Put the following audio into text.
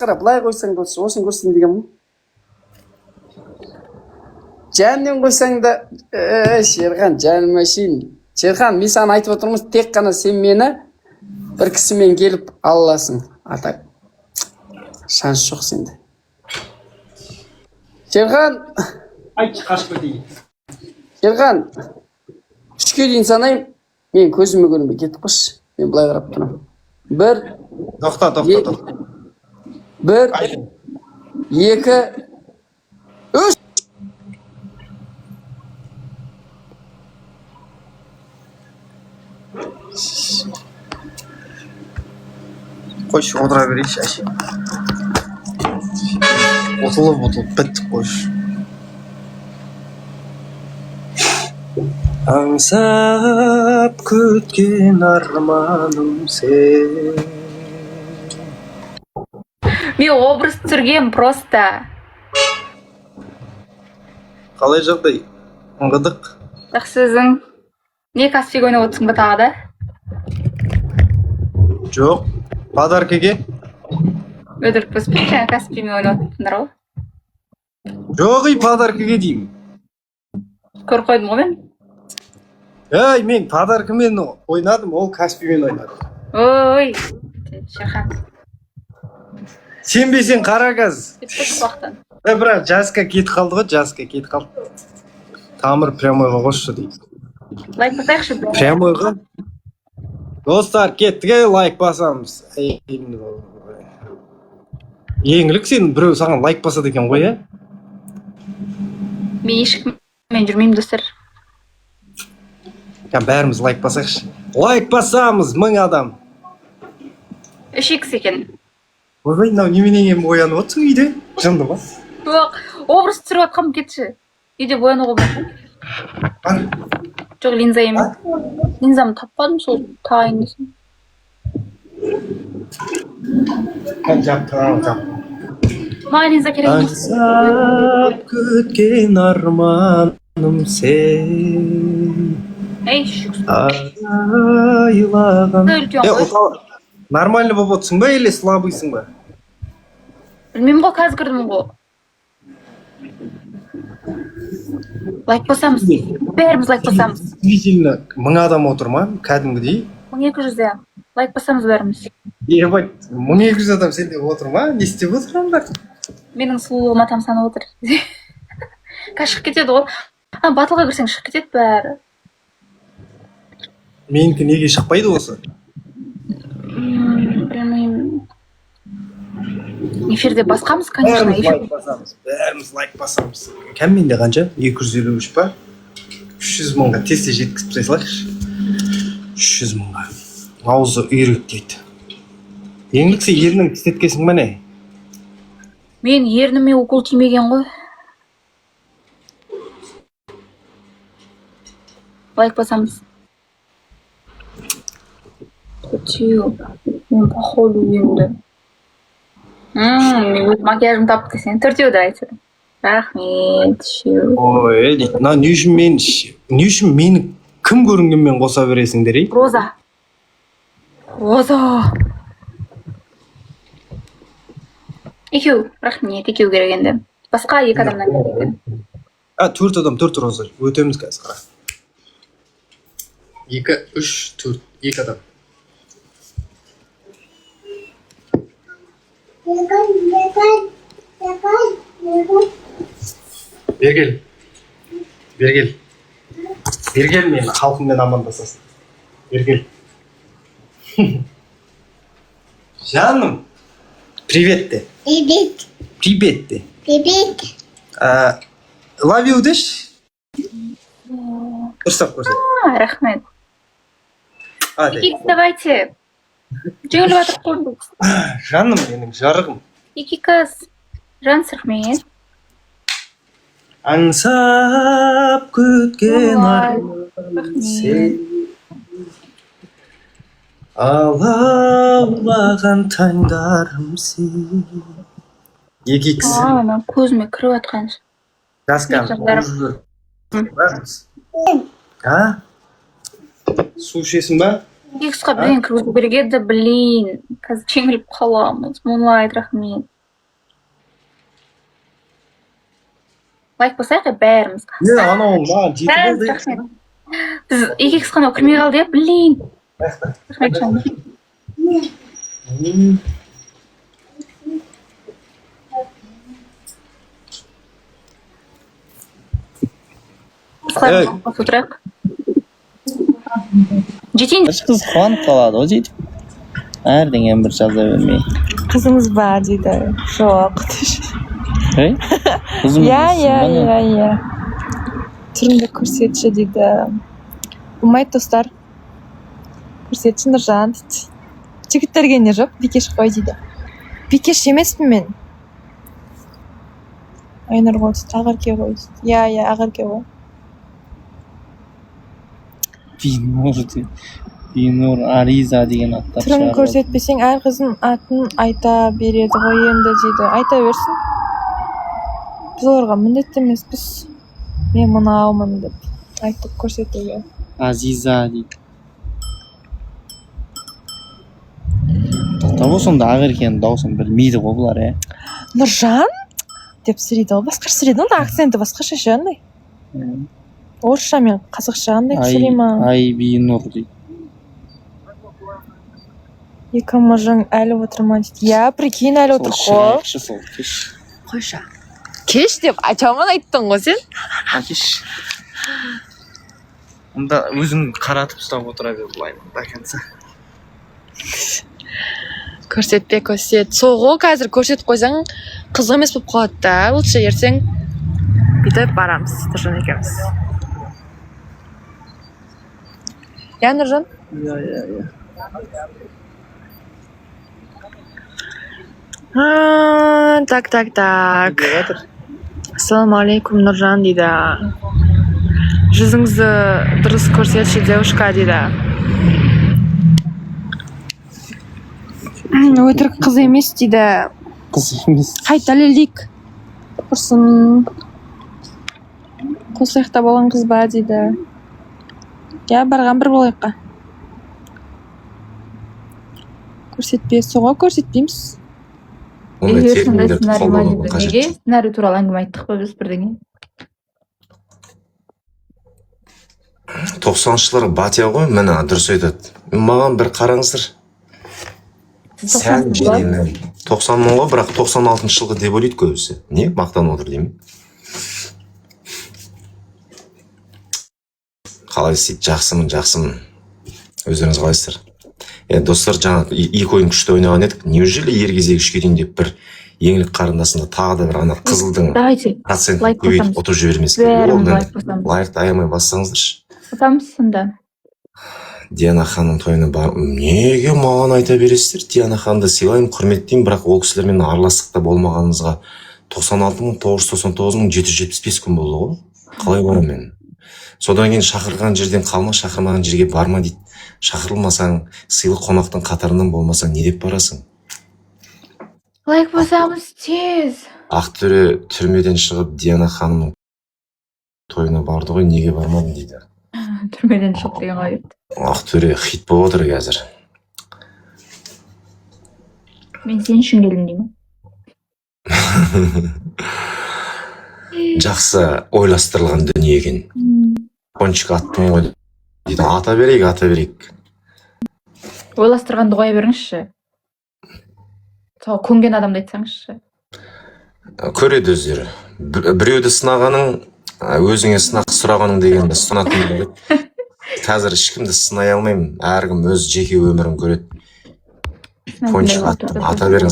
қара былай қойсаң да осыны көрсін деген ғой. Жанмен қойсаң да, Шерхан, жаным әшейін. Шерхан, мен саған айтып отырмыз, тек қана сен мені бір кісімен келіп аласың. Ата, шанс жоқ сенде. Шерхан! Айтшы, қашып кетейін. Шерхан, 3-ке дейін санайым, мен көзіме көрінбей кетіп қойшы. Мен былай қарап тұрам. 1, Тоқта. 1, 2, 3. Қойшы, отыра берейші, әше. Ұтылып, біттік қойшы. Аңсап күткен арманым сен. Мен образ түсіргем просто. Қалай жағдай? Ыңғыдық? Жақсы өзің. Не Каспий ойнап отырсың ба тағы да? Жоқ. Подаркеге? Өтірік көспей, жаңа Каспиймен ойнап отырсыңдар ғой. Жоқ, подаркеге деймін. Көріп қойдым ғой мен. Мен подаркымен ойнадым, ол Каспиймен ойнады. Ой, Шерхан. Сенбесең қара газ. Уақыттан. Бірақ жасқа кетіп қалды ғой, жасқа кетіп қалды. Тамыр прямойға қосшы дейді. Лайк басайықшы. Прямойға. Достар, кеттіге лайк басамыз. Еңлік сен біреу саған лайк басады екен ғой, ә? Мен ешкіммен жүрмеймін, достар. Бәріміз лайк басайықшы. Лайк басамыз, 1000 адам. 3x екен. Ойбай, неменеге боянып отырсың үйде? Жынды ма? Жоқ, образ түсіріп атқам кетші. Үйде боянуға болмайды. Жоқ, линза емес. Линзамды таппадым, сол тағайын десем. Жап. Маған линза керек емес. Аңсап күткен арманым сен. Ей, шүк. Айлаған. Нормально болып отырсың ба, или слабыйсың ба? Білмеймін ғой, қазір кірдім ғой. Лайк басамыз. Бәріміз лайк басамыз. Действительно, 1000 адам отыр ма? Кәдімгідей. 1200, иә. Лайк басамыз бәріміз. Ебать, 1200 адам сенде отыр ма? Не істеп отырғандар? Менің сұлулығыма тамсанып отыр. Қазір шығып кетеді ғой. Батылға кірсең шығып кетеді бәрі. Менікі неге шықпайды осы? Білмеймін. Эфирде басқамыз, конечно. Бәріміз лайк басамыз. Кәм менде қанша? 253 па? 300 мыңға тесте жеткізіп тастайықшы. 300 мыңға. Аузы үйрек дейді. Еңліксе ерінің тістеткесің ба не? Мен ерніме укол тимеген ғой. Лайк басамыз. Хотел. Мен походу енді. Мен өз макияжым тапты сен. Төртеуді айтыр. Рахмет. Ой, дейді. Не үшін мені кім көрінгенмен қоса бересіңдер, ей? Роза. Екеу. Рахмет. Екеу керек енді. Басқа 2 адамнан керек. 4 адам, 4 роза. Өтеміз қазір қара. 2, 3, 4. 2 адам. Бергел мені халқыммен амандасасың. Бергел. Жаным. Привет де. Привет де. Love you деш. Дұрыстап көрсет. Рахмет. Давайте. Жеңіліп атып қойдық. Жаным менің жарығым. 2 қыз. Жан сырқмет. Аңсап күткен арманым сен. Алаулаған таңдарым сен. 2x. Мен көзіме кіріп атқан. Жасқан. Су ішесің ба? X-қа бірден кіргізу керек еді, блин. Қазір жеңіліп қаламыз. Мұнлайт, рахмет. Лайк басайық бәріміз. Анау маған жеті болды. Рахмет. Біз X қана кірмей қалды, блин. Рахмет жаным. Отырайық. Жетейін. Бір қыз қуанып қалады ғой сөйтіп. Әрдеңені бір жаза бермей. Қызыңыз ба дейді. Жоқ. Ей? Қызым Иә. Түріңді көрсетші дейді. Болмайды достар. Көрсетші Нұржан дейді. Жігіттерге не жоқ, Бикеш қой дейді. Бикеш емеспін мен. Айнұр ғой дейді, Ақерке ғой дейді. Иә, Ақерке ғой. Бинур Ариза деген аттар Түрін көрсетпесең әр қызын атын айта береді ғой енді дейді. Айта берсін. Біз оларға міндетті емеспіз. Мен мынаумын деп айтып көрсетуге. Азиза дейді. Тоқтап сонда Ақеркенің дауысын білмейді ғой бұлар, Нұржан деп сөйлейді ғой. Басқаша сөйлейді, онда акценті басқаша ше андай. Орысша мен қазақша андай сөйлей ма? Бинур дейді. Екі мыжың әлі отыр ма дейді. Иә, прикинь, әлі отыр ғой. Сол кеш. Қойша. Кеш деп жаман айттың ғой сен. Кеш. Онда өзің қаратып ұстап отыра бер былай. Бәкенсі. Көрсет. Соғы қазір көрсетіп қойсаң қызық емес болып қалады да. Лучше ертең бүйтіп барамыз, Нұржан екеуміз. Иә, Нұржан? Иә. Так. Ассалаумағалейкум, Нұржан дейді. Жүзіңізді дұрыс көрсетші, девушка дейді. Өтірік қыз емес дейді. Қыз емес. Қайт дәлелдейік. Құрсын. Қосаяқта болған қыз ба дейді. Иә, барған бір болайыққа. Көрсетпе, соға көрсетпейміз. Сценарий туралы әңгіме айттық па біз бірдеңе? 90-шылар батя ғой, міне дұрыс айтады. Маған бір қараңыздар. Сән жинаймын. 90 мың ғой, бірақ 96 жылғы деп ойлайды көбісі. Не? Мақтанып отыр деймін. Қалай істейді? Жақсымын. Өздеріңіз қалайсыздар? Достар, жаңа екі ойын күшті ойнаған едік. Неужели ер кезегі үшке дейін деп бір еңлік қарындасында тағы да бір ана қызылдың процентін көбейтіп ұтып жібермес. Лайықты аямай бассаңыздаршы. Ұтамыз сонда. Диана ханның тойына бар. Неге маған айта бересіздер? Диана ханды сыйлаймын, құрметтеймін, бірақ ол кісілермен араластықта болмағанымызға 96,99775 күн болды ғой. Қалай барам мен? Содан кейін шақырған жерден қалма, шақырмаған жерге барма дейді. Шақырылмасаң, сыйлы қонақтың қатарынан болмасаң, не деп барасың? Лайк басамыз тез. Ақтөре түрмеден шығып Диана ханымның тойына барды ғой, неге бармадың дейді. Түрмеден шығып деген ғой. Ақтөре хит болып отыр қазір. Мен сен үшін келдім деймін. Жақсы ойластырылған дүние екен. Кончик аттың ғой дейді. Ата берейік. Ойластырғанды қоя беріңізші. Сол көнген адамды айтсаңызшы. Көреді өздері. Біреуді сынағаның, өзіңе сынақ сұрағаның дегенді сынатын болады. Қазір ешкімді сынай алмаймын. Әркім өз жеке өмірін көреді. Кончик ата беріңіз.